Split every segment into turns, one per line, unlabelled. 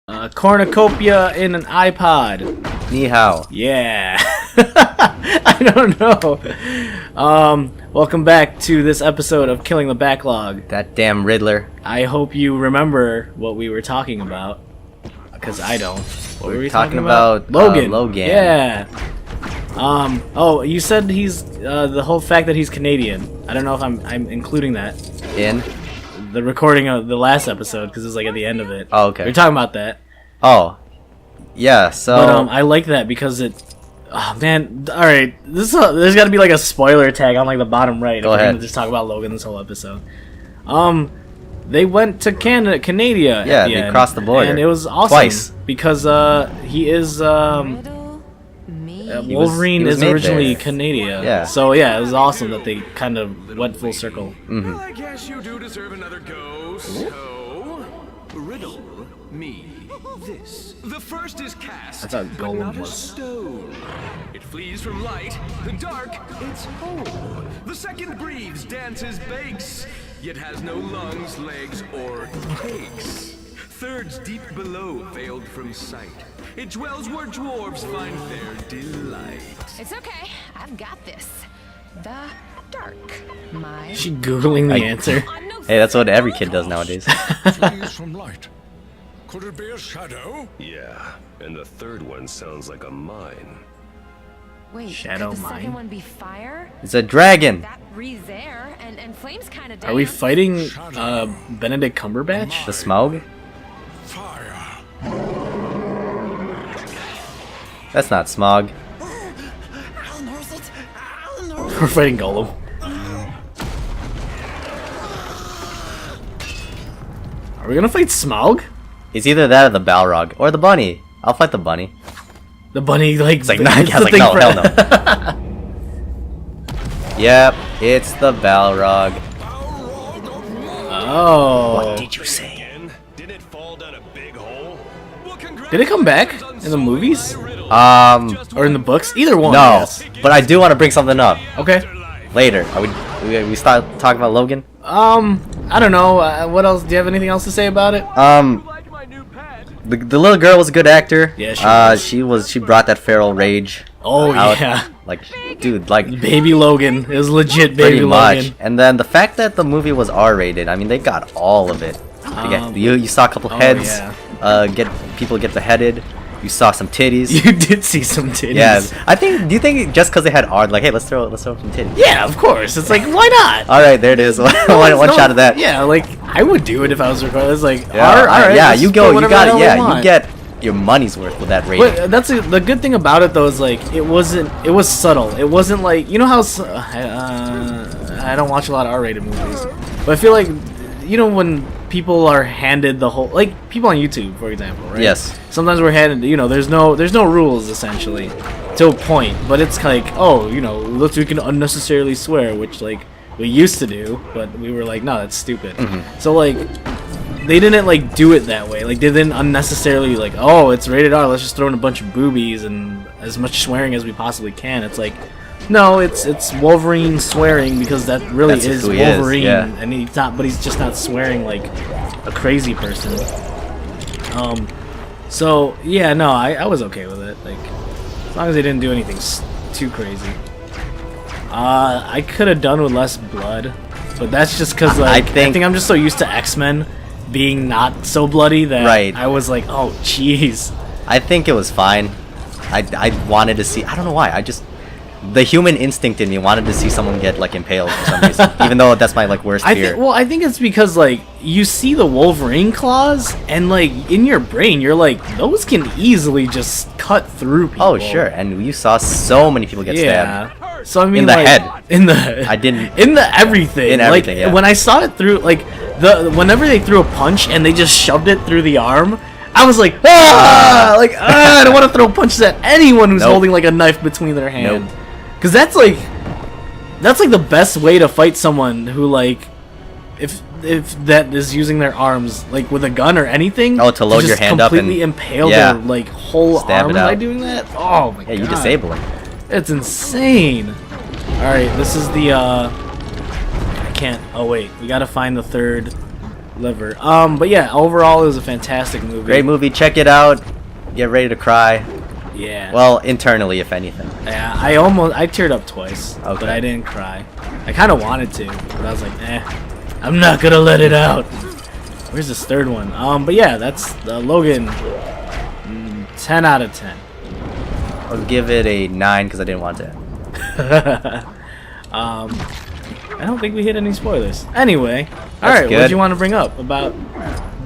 Cornucopia in an iPod.
Ni hao.
Yeah. I don't know. Welcome back to this episode of Killing the Backlog.
That damn Riddler.
I hope you remember what we were talking about, because I don't. What were we talking about? Logan.
Logan.
Yeah. Oh, you said he's the whole fact that he's Canadian. I don't know if I'm including that
In?
the recording of the last episode, because it's like at the end of it.
Oh, okay.
We're talking about that.
Oh. Yeah, so...
But I like that because it... Oh, man. Alright. There's got to be like a spoiler tag on like the bottom right.
Go
if we're
ahead.
gonna just talk about Logan this whole episode. They went to Canada.
Yeah, they crossed the border.
And it was awesome.
Twice.
Because he is... Wolverine
he was
is
made
originally
there.
Canadian.
Yeah.
So yeah, it was awesome that they kind of went full circle.
Mm-hmm.
Well, I guess you do deserve another go, so... Riddle me this. The first is cast,
That's how
but
Golem
not a
was.
stone. It flees from light, the dark, its home. The second breathes, dances, bakes, yet has no lungs, legs, or takes. Thirds deep below, veiled from sight. It dwells where dwarves find their delight.
It's okay. I've got this. The dark. My.
Is she Googling the answer?
Hey, that's what every kid does nowadays.
Flees from light. Could it be a shadow?
Yeah, and the third one sounds like a mine.
Wait,
Shadow
could the
mine?
second one be fire?
It's a dragon!
That breathes air, and flames kind of
Are we fighting Benedict Cumberbatch?
The Smaug?
Fire.
That's not Smaug.
We're fighting Golem. Are we gonna fight Smaug?
It's either that or the Balrog. Or the bunny. I'll fight the bunny.
The bunny, like,
It's like, nah, I was like, no, hell no. Yep, it's the Balrog.
Oh.
What did you say?
Again? Did it fall down a big hole?
Did it come back in the movies? Or in the books? Either one.
No,
Yes.
but I do want to bring something up.
Okay.
Later. Are we start talking about Logan?
I don't know. What else? Do you have anything else to say about it?
The little girl was a good actor.
Yeah, she was.
She brought that feral rage.
Oh,
out.
yeah.
Like, dude, like
Baby Logan. It was legit
pretty
Baby
much.
Logan.
And then the fact that the movie was R-rated. I mean, they got all of it. You saw a couple heads.
yeah.
People get beheaded. You saw some titties.
You did see some titties.
Yeah, I think. Do you think just because they had R, like, hey, let's throw some titties?
Yeah, of course. It's like, why not?
All right, there it is. one shot of that.
Yeah, like, I would do it if I was recording. It's like,
Yeah,
alright,
yeah.
let's
You
put
go. You
whatever
got
the
it.
hell we
Yeah,
want.
you get your money's worth with that rating.
But that's the good thing about it, though, is like it was subtle. It wasn't like, you know how I don't watch a lot of R-rated movies, but I feel like, you know, when people are handed the whole, like people on YouTube, for example, right?
Yes.
Sometimes we're handed, you know, there's no rules essentially to a point, but it's like, oh, you know, we can unnecessarily swear, which like we used to do, but we were like, no, that's stupid. So like, they didn't like do it that way. Like, they didn't unnecessarily like, oh, it's rated R, let's just throw in a bunch of boobies and as much swearing as we possibly can. It's like, no, it's Wolverine swearing because that really
That's
is
who he
Wolverine,
is, yeah.
and he's not. But he's just not swearing like a crazy person. So yeah, no, I was okay with it. Like, as long as they didn't do anything too crazy. I could have done with less blood, but that's just because like I think I'm just so used to X-Men being not so bloody that
Right.
I was like, oh jeez.
I think it was fine. I wanted to see. I don't know why. The human instinct in me wanted to see someone get like impaled for some reason, even though that's my like worst fear.
I think it's because like you see the Wolverine claws, and like in your brain you're like, those can easily just cut through people.
Oh sure, and you saw so many people get stabbed.
Yeah. So I mean,
In the
like,
head.
in the
I didn't-
in the everything.
In everything,
like,
yeah.
When I saw it through, like whenever they threw a punch and they just shoved it through the arm, I was like, I don't want to throw punches at anyone who's
Nope.
holding like a knife between their hand.
Nope.
Because that's like the best way to fight someone who like if that is using their arms like with a gun or anything.
Oh, to load your
just
hand up and-
completely impale
yeah.
their like whole
Stab
arm
it
by
out.
doing that. Oh my god!
Yeah, you disable it.
It's insane. All right, this is the I can't. Oh wait, we gotta find the third liver. But yeah, overall it was a fantastic movie.
Great movie. Check it out. Get ready to cry.
Yeah.
Well, internally, if anything.
Yeah, I teared up twice, but I didn't cry. I kind of wanted to, but I was like, I'm not gonna let it out. Where's this third one? But yeah, that's Logan. 10 out of 10.
I'll give it a 9 because I didn't want to.
I don't think we hit any spoilers. Anyway, all right. What
good.
did you want to bring up about?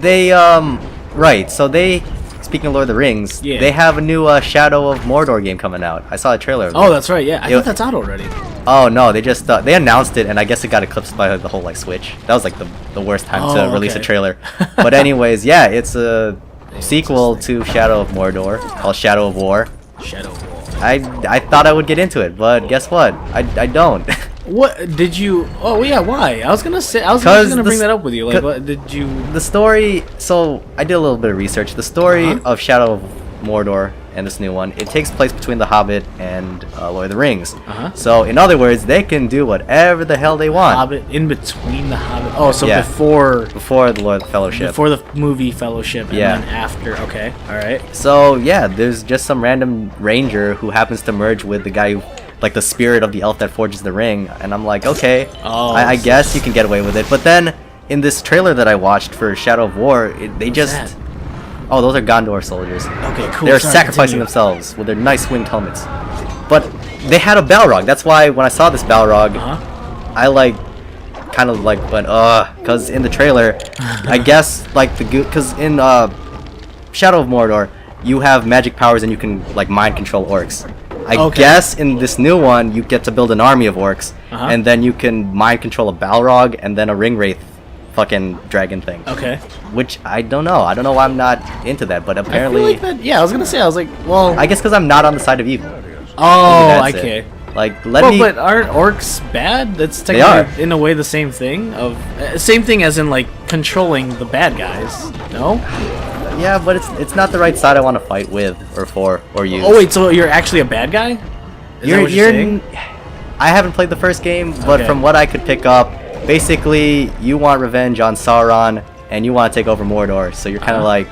They right. So they, speaking of Lord of the Rings,
Yeah.
they have a new Shadow of Mordor game coming out. I saw a trailer. Of
Oh,
it.
that's right. Yeah, I thought that's out already.
Oh no, they just they announced it, and I guess it got eclipsed by the whole like Switch. That was like the worst time to release a
okay.
trailer. But anyways, yeah, it's a sequel to Shadow of Mordor called Shadow of War.
Shadow Wall.
I thought I would get into it, but guess what? I don't.
What did you? Oh yeah, why? I was gonna say. I was
'Cause
gonna
the
bring
s-
that up with you. Like, what did you?
The story. So I did a little bit of research. The story
Uh-huh.
of Shadow of Mordor and this new one, it takes place between The Hobbit and Lord of the Rings.
Uh-huh.
So in other words, they can do whatever the hell they want
Hobbit in between the Hobbit. Oh, so
Yeah.
before
before the Lord of the Fellowship.
before the movie Fellowship, and
Yeah.
then after. Okay, all right.
So yeah, there's just some random ranger who happens to merge with the guy who, like the spirit of the elf that forges the ring, and I'm like, okay,
Oh,
I
so-
guess you can get away with it. But then in this trailer that I watched for Shadow of War, they just
that?
oh, those are Gondor soldiers.
Okay, cool.
They're
Sorry,
sacrificing
continue.
themselves with their nice winged helmets. But they had a Balrog. That's why when I saw this Balrog,
Uh-huh.
I like kind of like went because in the trailer, I guess like because in Shadow of Mordor, you have magic powers and you can like mind control orcs. I
Okay.
guess in this new one, you get to build an army of orcs,
Uh-huh.
and then you can mind control a Balrog and then a ring wraith fucking dragon thing.
Okay.
Which I don't know. I don't know why I'm not into that, but
I feel
apparently,
like that. Yeah, I was gonna say. I was like, well.
I guess because I'm not on the side of evil.
oh,
Maybe that's
okay.
it. Like, let
Well,
me.
but aren't orcs bad? That's
They are.
technically in a way the same thing. Same thing as in like controlling the bad guys. No.
Yeah, but it's not the right side I want to fight with or for or use.
Oh wait, so you're actually a bad guy? Is that what you're saying?
I haven't played the first game, but
Okay.
from what I could pick up, basically you want revenge on Sauron and you want to take over Mordor. So you're kind of
Uh-huh.
like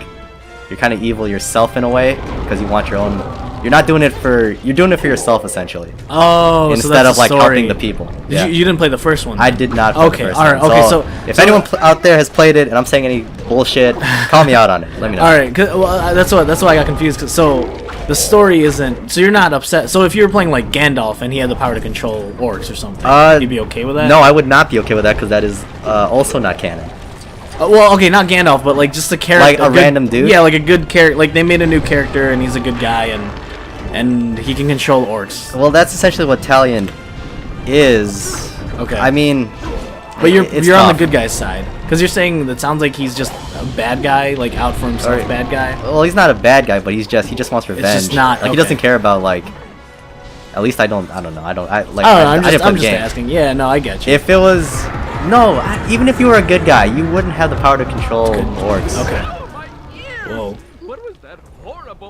you're kind of evil yourself in a way because you want your own. You're not doing it for you're doing it for yourself essentially
Oh, so
instead
that's
of
the
like
story.
helping the people. Yeah.
You didn't play the first one.
I
then?
did not play
Okay,
the first
alright,
one.
okay, so
if
so-
anyone out there has played it and I'm saying any bullshit, call me out on it. Let me know.
All right, well, that's why I got confused. So the story isn't. So you're not upset. So if you were playing like Gandalf and he had the power to control orcs or something, you'd be okay with that?
No, I would not be okay with that because that is also not canon.
Well, okay, not Gandalf, but like just a character,
Like a random dude?
Yeah, like a good character. Like they made a new character and he's a good guy and he can control orcs.
Well, that's essentially what Talion is.
Okay.
I mean,
But you're
it's
on the
tough.
good guy's side because you're saying that sounds like he's just a bad guy, like out for himself,
Alright.
bad guy.
Well, he's not a bad guy, but he just wants revenge.
just not-
like he
okay.
doesn't care about like. At least I don't know. I like.
I don't know.
I
I'm
didn't
just,
play
I'm
the
just
game.
asking. Yeah, no, I get you.
If it was even if you were a good guy, you wouldn't have the power to control orcs.
Okay. Whoa.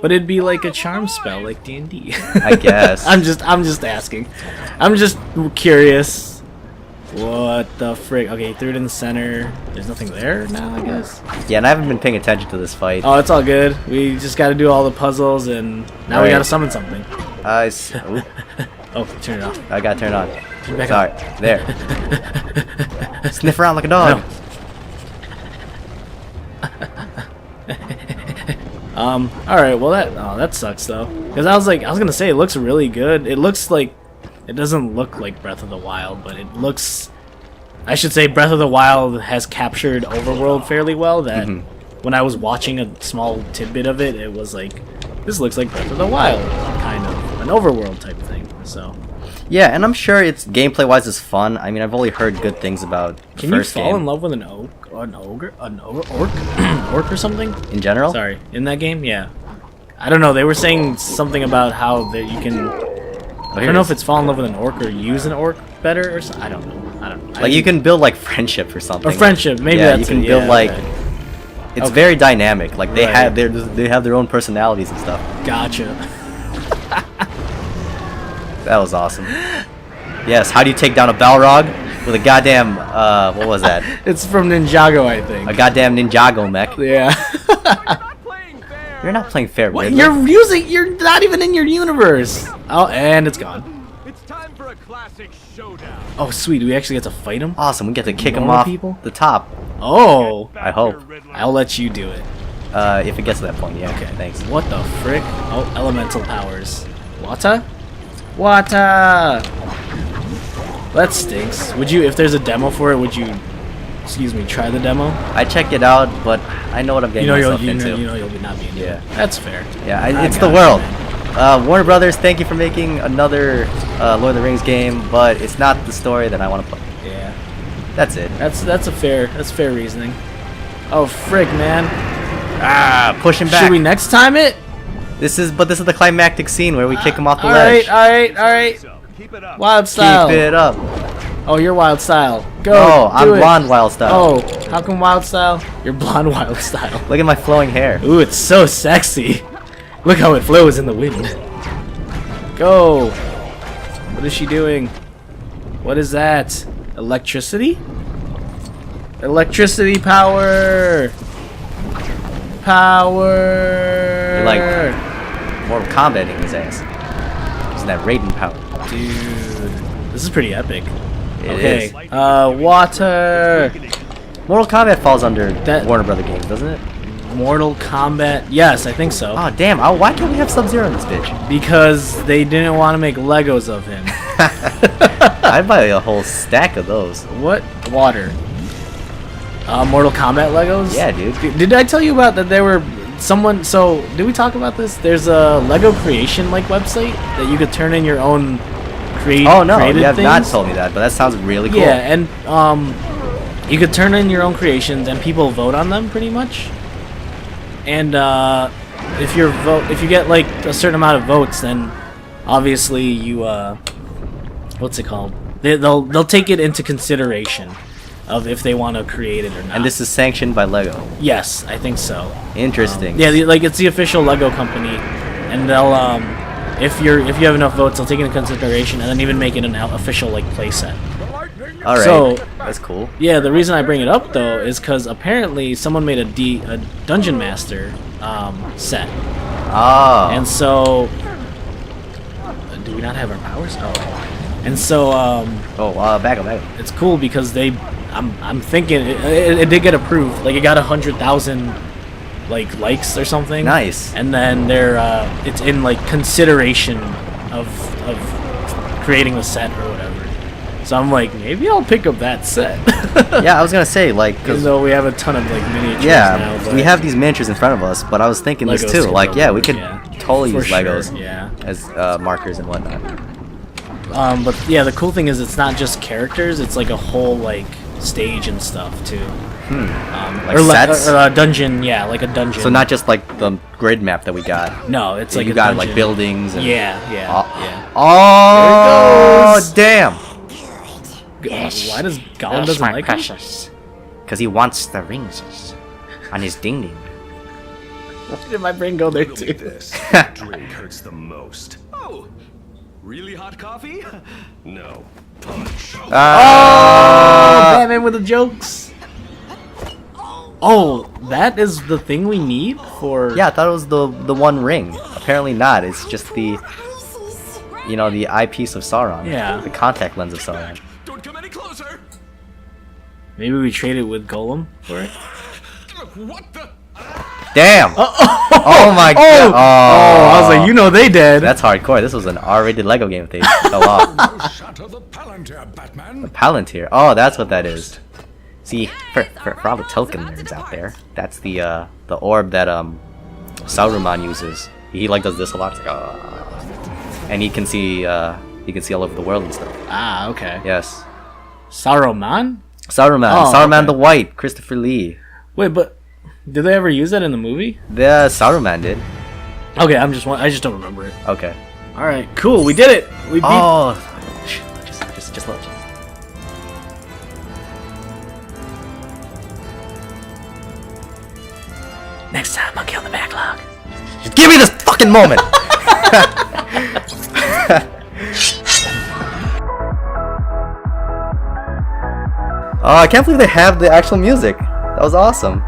But it'd be like a charm spell, like D&D.
I guess.
I'm just asking. I'm just curious. What the frick? Okay, threw it in the center. There's nothing there now, I guess.
Yeah, and I haven't been paying attention to this fight.
Oh, it's all good. We just got to do all the puzzles, and now we
Right.
got to summon something.
Ooh,
Oh, turn it off.
I got turned on.
Turn it back
Sorry.
on.
There. Sniff around like a dog.
All right. Well, that sucks though, because I was gonna say it looks really good. It looks like it doesn't look like Breath of the Wild, but it looks. I should say Breath of the Wild has captured Overworld fairly well. That when I was watching a small tidbit of it, it was like, this looks like Breath of the Wild, kind of an Overworld type thing. So.
Yeah, and I'm sure it's gameplay wise is fun. I mean, I've only heard good things about the
Can you
first
fall
game
in love with an orc, orc or something?
in general.
Sorry, in that game, yeah. I don't know. They were saying something about how that you can. I don't know if it's fall in love with an orc or use an orc better or something. I don't know.
Like you can build like friendship or something.
Or friendship, maybe
yeah,
that's
you can
it,
build
yeah,
like.
okay.
It's
Okay.
very dynamic. Like they
Right.
have their own personalities and stuff.
Gotcha.
That was awesome. Yes. How do you take down a Balrog? with a goddamn what was that?
It's from Ninjago, I think.
A goddamn Ninjago mech.
Yeah.
You're not playing fair,
What?
Riddler.
You're not even in your universe. Oh, and it's gone.
It's time for a classic showdown.
Oh, sweet. We actually get to fight him?
Awesome. We get to kick him
Normal
off
people?
the top.
Oh.
I hope.
I'll let you do it.
If it gets to that point, yeah.
Okay.
Thanks.
What the frick? Oh, elemental powers. Water? Water! That stinks. Would you, if there's a demo for it, would you, excuse me, try the demo?
I checked it out, but I know what I'm getting myself into.
You know you'll be not being into
Yeah.
it. That's fair.
Yeah, it's
got
the
it,
world.
man.
Warner Brothers, thank you for making another Lord of the Rings game, but it's not the story that I want to play.
Yeah.
That's it.
That's fair reasoning. Oh frick, man.
Ah, push him back.
Should we next time it?
This is the climactic scene where we kick him off the ledge.
Alright.
Keep it up.
Wild style.
Keep it up.
Oh, you're wild style. Go.
Oh, I'm
do it.
blonde wild style.
Oh, how come wild style? You're blonde wild style.
Look at my flowing hair.
Ooh, it's so sexy. Look how it flows in the wind. Go. What is she doing? What is that? Electricity? Electricity power. Power.
You're like Mortal Kombating his ass. Using that Raiden power.
Dude, this is pretty epic.
It
Okay.
is.
Water.
Mortal Kombat falls under
That-
Warner Brother games, doesn't it?
Mortal Kombat. Yes, I think so.
Oh damn! Why can't we have Sub-Zero in this bitch?
Because they didn't want to make Legos of him.
I'd buy a whole stack of those.
What? Water. Mortal Kombat Legos?
Yeah, dude.
Did I tell you about that there were someone, so did we talk about this? There's a Lego creation like website that you could turn in your own
Oh no,
created
you have
things.
not told me that, but that sounds really cool.
Yeah, and you could turn in your own creations and people vote on them pretty much. And if you get like a certain amount of votes, then obviously you what's it called? They'll take it into consideration of if they want to create it or not.
And this is sanctioned by Lego.
Yes, I think so.
Interesting.
Yeah, like it's the official Lego company, and they'll if you have enough votes, they'll take it into consideration and then even make it an official like playset.
All right.
So
that's cool.
yeah, the reason I bring it up though is because apparently someone made a Dungeon Master set,
Oh.
and so do we not have our powers? Oh, and so
back up.
it's cool because I'm thinking it did get approved. Like it got 100,000 like likes or something.
Nice.
And then it's in like consideration of creating the set or whatever. So I'm like, maybe I'll pick up that set.
Yeah, I was gonna say like,
Even
cause
though we have a ton of like miniatures
yeah,
now, but
we have these miniatures in front of us, but I was thinking this
Legos
too.
could
Like, yeah, we
work,
could
yeah.
totally
For
use
sure,
Legos
yeah.
as markers and whatnot.
But yeah, the cool thing is it's not just characters; it's like a whole like stage and stuff too.
Like
or
sets.
or a dungeon, yeah, like a dungeon.
So not just like the grid map that we got.
no, it's like
You
a
got
dungeon.
like buildings. And
Yeah, yeah.
Oh,
goes.
damn!
Why does Gollum doesn't like him?
Because he wants the rings on his ding ding.
Why did my brain go there too?
This drink hurts the most.
Oh, really hot coffee?
No. Punch.
Oh, Batman with the jokes. Oh, that is the thing we need for.
Yeah, I thought it was the one ring. Apparently not. It's just the the eyepiece of Sauron.
Yeah.
The contact lens of Sauron.
Don't come any closer.
Maybe we trade it with Golem for it.
What the?
Damn! Oh my god!
Oh, I was like, you know they did.
That's hardcore. This was an R-rated Lego game if they fell off.
Shatter the Palantir, Batman.
Palantir. Oh, that's what that is. See, for all the Tolkien nerds out there, that's the orb that Saruman uses. He like does this a lot. It's like, and he can see all over the world and stuff.
Ah, okay.
Yes.
Saruman?
Saruman.
Oh,
Saruman
okay.
the White. Christopher Lee.
Wait, but did they ever use that in the movie?
The Saruman did.
Okay, I just don't remember it.
Okay.
All right, cool. We did it. We beat.
Oh, just look.
Next time I'll kill the backlog.
Just give me this fucking moment. Oh, I can't believe they have the actual music. That was awesome.